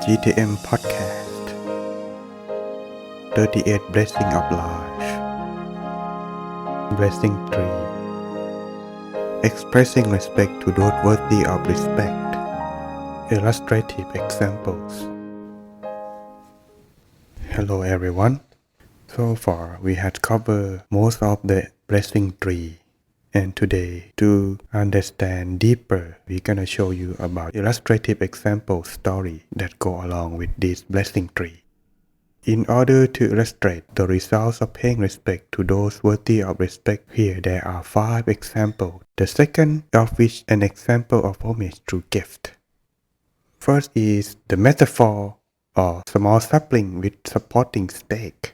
GTM Podcast 38 Blessing of Life. Blessing 3. Expressing respect to those worthy of respect. Illustrative examples. Hello everyone. So far we had covered most of the blessing tree. And today, to understand deeper, we're gonna show you about illustrative example story that go along with this blessing tree. In order to illustrate the results of paying respect to those worthy of respect, here there are 5 examples, the second of which an example of homage through gift. First is the metaphor of small sapling with supporting stake.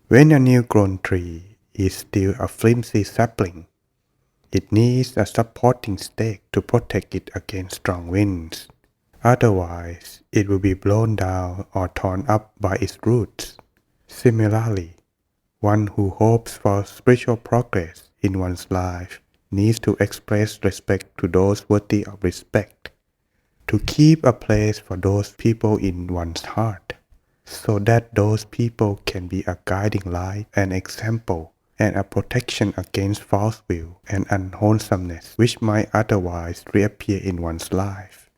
When a new grown tree is still a flimsy sapling, it needs a supporting stake to protect it against strong winds. Otherwise, it will be blown down or torn up by its roots. Similarly, one who hopes for spiritual progress in one's life needs to express respect to those worthy of respect, to keep a place for those people in one's heart, so that those people can be a guiding light and example and a protection against false view and unwholesomeness which might otherwise reappear in one's life.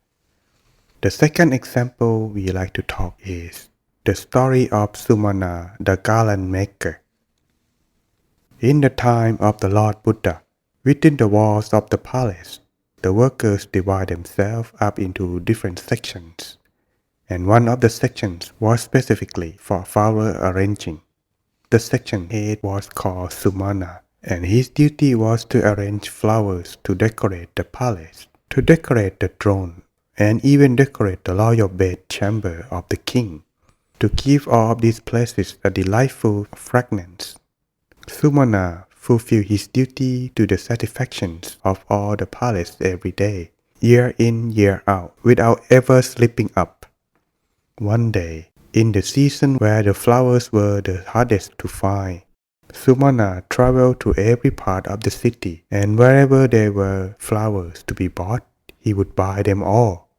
The second example we like to talk is the story of Sumana, the garland maker. In the time of the Lord Buddha, within the walls of the palace, the workers divide themselves up into different sections, and one of the sections was specifically for flower arranging. The section head was called Sumana, and his duty was to arrange flowers to decorate the palace, to decorate the throne, and even decorate the royal bed chamber of the king, to give all of these places a delightful fragrance. Sumana fulfilled his duty to the satisfaction of all the palace every day, year in, year out, without ever slipping up. One day, in the season where the flowers were the hardest to find, Sumana traveled to every part of the city, and wherever there were flowers to be bought, he would buy them all.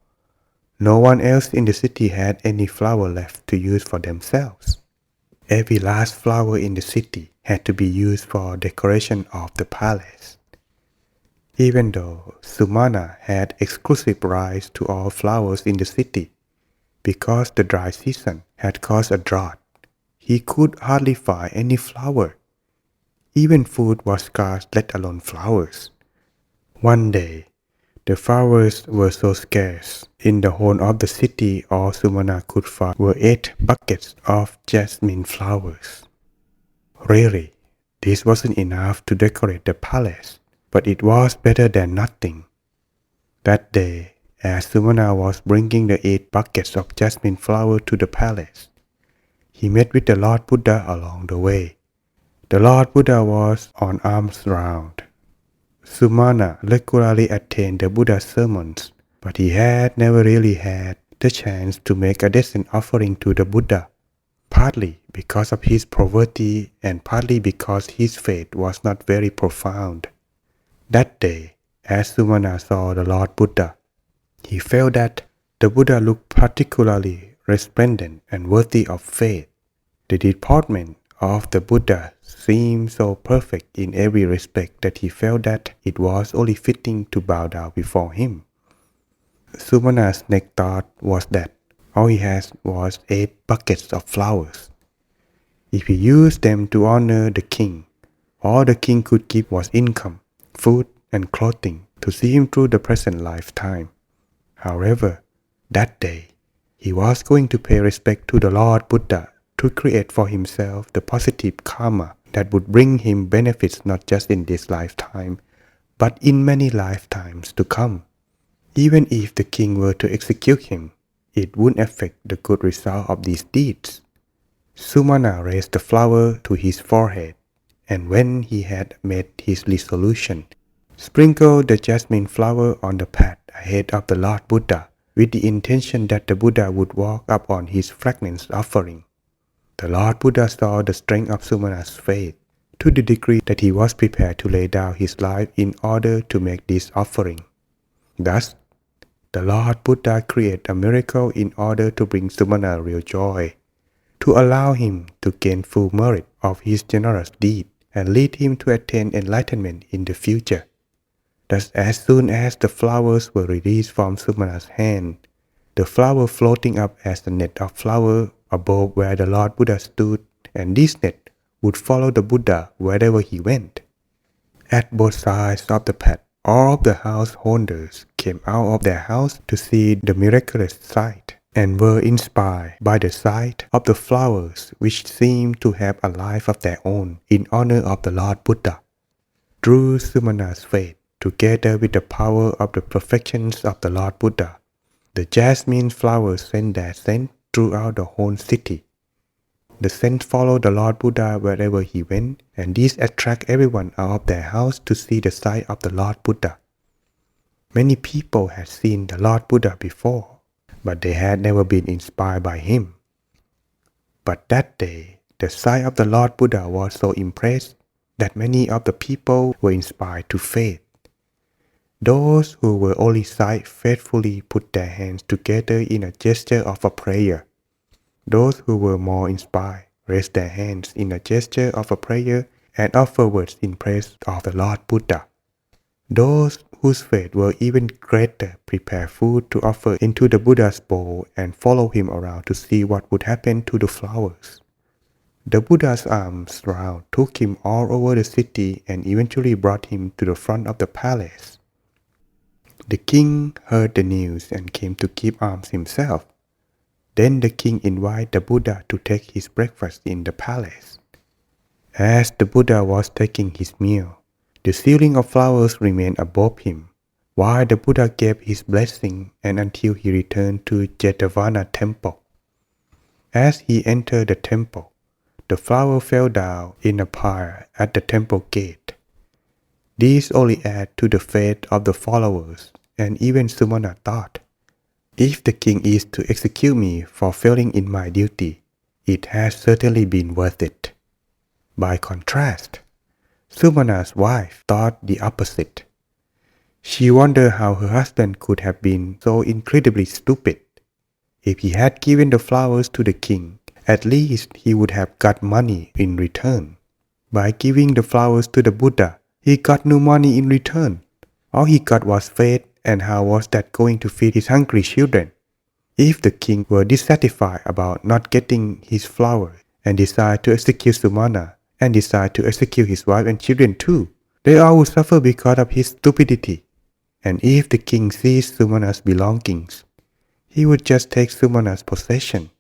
No one else in the city had any flower left to use for themselves. Every last flower in the city had to be used for decoration of the palace. Even though Sumana had exclusive rights to all flowers in the city, because the dry season had caused a drought, he could hardly find any flower. Even food was scarce, let alone flowers. One day, the flowers were so scarce. In the whole of the city, all Sumana could find were 8 buckets of jasmine flowers. Really, this wasn't enough to decorate the palace, but it was better than nothing. That day, as Sumana was bringing the 8 buckets of jasmine flower to the palace, he met with the Lord Buddha along the way. The Lord Buddha was on alms round. Sumana regularly attended the Buddha's sermons, but he had never really had the chance to make a decent offering to the Buddha, partly because of his poverty and partly because his faith was not very profound. That day, as Sumana saw the Lord Buddha, he felt that the Buddha looked particularly resplendent and worthy of faith. The deportment of the Buddha seemed so perfect in every respect that he felt that it was only fitting to bow down before him. Sumana's next thought was that all he had was 8 buckets of flowers. If he used them to honor the king, all the king could give was income, food, and clothing to see him through the present lifetime. However, that day, he was going to pay respect to the Lord Buddha to create for himself the positive karma that would bring him benefits not just in this lifetime, but in many lifetimes to come. Even if the king were to execute him, it wouldn't affect the good result of these deeds. Sumana raised the flower to his forehead, and when he had made his resolution, sprinkled the jasmine flower on the path ahead of the Lord Buddha with the intention that the Buddha would walk up on his fragrance offering. The Lord Buddha saw the strength of Sumana's faith to the degree that he was prepared to lay down his life in order to make this offering. Thus, The Lord Buddha created a miracle in order to bring Sumana real joy, to allow him to gain full merit of his generous deed and lead him to attain enlightenment in the future. Thus, as soon as the flowers were released from Sumana's hand, the flower floating up as a net of flower above where the Lord Buddha stood, and this net would follow the Buddha wherever he went. At both sides of the path, all of the householders came out of their house to see the miraculous sight, and were inspired by the sight of the flowers which seemed to have a life of their own in honor of the Lord Buddha. Through Sumana's faith, together with the power of the perfections of the Lord Buddha, the jasmine flowers sent their scent throughout the whole city. The scent followed the Lord Buddha wherever he went, and this attracted everyone out of their house to see the sight of the Lord Buddha. Many people had seen the Lord Buddha before, but they had never been inspired by him. But that day, the sight of the Lord Buddha was so impressed that many of the people were inspired to faith. Those who were only sight faithfully put their hands together in a gesture of a prayer. Those who were more inspired raised their hands in a gesture of a prayer and offered words in praise of the Lord Buddha. Those whose faith were even greater prepared food to offer into the Buddha's bowl and follow him around to see what would happen to the flowers. The Buddha's arms round took him all over the city and eventually brought him to the front of the palace. The king heard the news and came to keep alms himself. Then the king invited the Buddha to take his breakfast in the palace. As the Buddha was taking his meal, the ceiling of flowers remained above him, while the Buddha gave his blessing and until he returned to Jetavana temple. As he entered the temple, the flower fell down in a pile at the temple gate. These only add to the faith of the followers, and even Sumana thought, if the king is to execute me for failing in my duty, it has certainly been worth it. By contrast, Sumana's wife thought the opposite. She wondered how her husband could have been so incredibly stupid. If he had given the flowers to the king, at least he would have got money in return. By giving the flowers to the Buddha, he got no money in return. All he got was faith, and how was that going to feed his hungry children? If the king were dissatisfied about not getting his flowers and decided to execute Sumana and decided to execute his wife and children too, they all would suffer because of his stupidity. And if the king seized Sumana's belongings, he would just take Sumana's possession.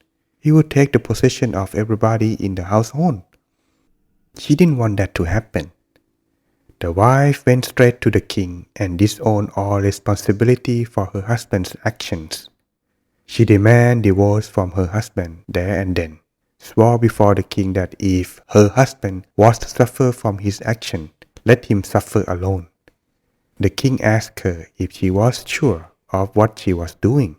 He would take the possession of everybody in the household. She didn't want that to happen. The wife went straight to the king and disowned all responsibility for her husband's actions. She demanded divorce from her husband there and then, swore before the king that if her husband was to suffer from his action, let him suffer alone. The king asked her if she was sure of what she was doing.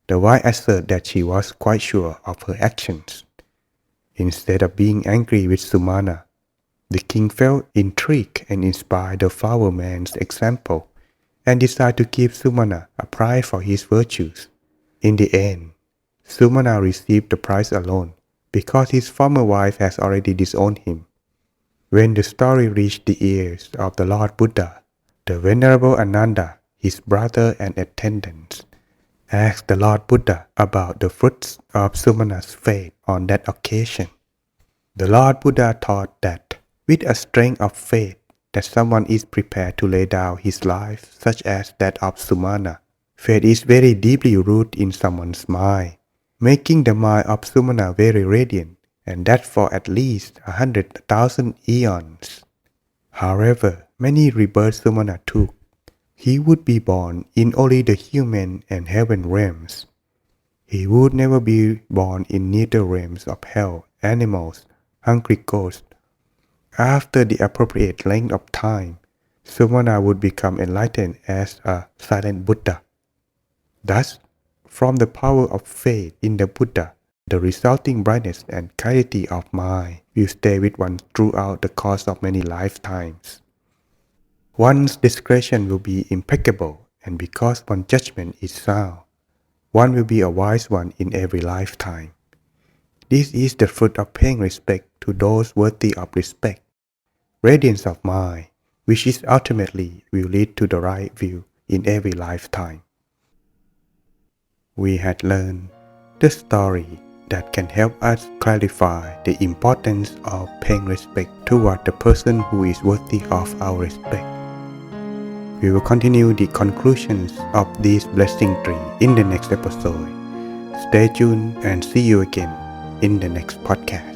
The wife asserted that she was quite sure of her actions. Instead of being angry with Sumana, the king felt intrigued and inspired the flower man's example and decided to give Sumana a prize for his virtues. In the end, Sumana received the prize alone because his former wife has already disowned him. When the story reached the ears of the Lord Buddha, the Venerable Ananda, his brother and attendants, asked the Lord Buddha about the fruits of Sumana's faith on that occasion. The Lord Buddha taught that with a strength of faith that someone is prepared to lay down his life such as that of Sumana, faith is very deeply rooted in someone's mind, making the mind of Sumana very radiant, and that for at least 100,000 eons. However many rebirths Sumana took, he would be born in only the human and heaven realms. He would never be born in neither realms of hell, animals, hungry ghosts. After the appropriate length of time, Sumana would become enlightened as a silent Buddha. Thus, from the power of faith in the Buddha, the resulting brightness and clarity of mind will stay with one throughout the course of many lifetimes. One's discretion will be impeccable And because one judgment is sound, one will be a wise one in every lifetime. This is the fruit of paying respect to those worthy of respect. Radiance of mind, which is ultimately will lead to the right view in every lifetime. We had learned the story that can help us clarify the importance of paying respect toward the person who is worthy of our respect. We will continue the conclusions of this blessing tree in the next episode. Stay tuned and see you again in the next podcast.